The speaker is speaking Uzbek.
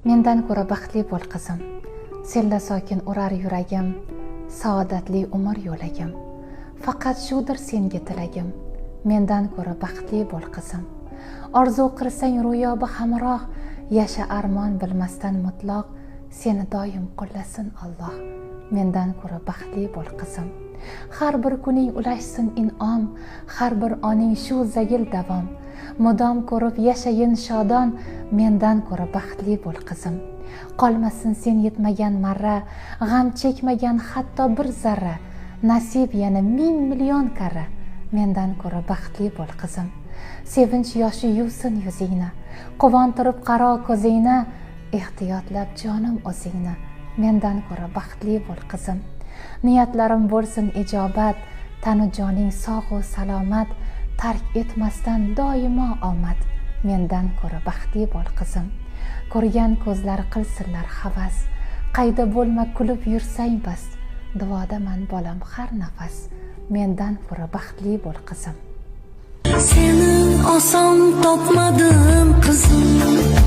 mendan ko'ra baxtli bo'l qizim. Senla sokin urar yuragim, saodatli umr yo'lagim. Faqat shudir senga tilagim, mendan ko'ra baxtli bo'l qizim. Orzu qilsang ro'yobi hamroh, yasha armon bilmasdan mutloq, seni doim qo'llasin Alloh, mendan ko'ra baxtli bo'l qizim. Har bir kuning ulashsin in'om, har bir oning shu zagil davom. Mudom ko'rib yashayin shodon, mendan ko'ra baxtli bo'l qizim. Qolmasin sen yetmagan marra, g'am chekmagan hatto bir zarra. Nasib yana 1000 million karra, mendan ko'ra baxtli bo'l qizim. Sevinch yoshi yuvsin yuzingni, quvontirib qaro ko'zingni, ehtiyotlab jonim o'zingni, mendan ko'ra baxtli bo'l qizim. Niyatlarim bo'lsin ijobat, tanu joning sog'u salomat, tark etmasdan doimo omad, mendan ko'ra baxtli bo'l qizim. Ko'rgan ko'zlar qilsinlar havas, qayda bo'lma kulib yursang bas, duodaman bolam har nafas, mendan ko'ra baxtli bo'l qizim. Seni oson topmadim qizim.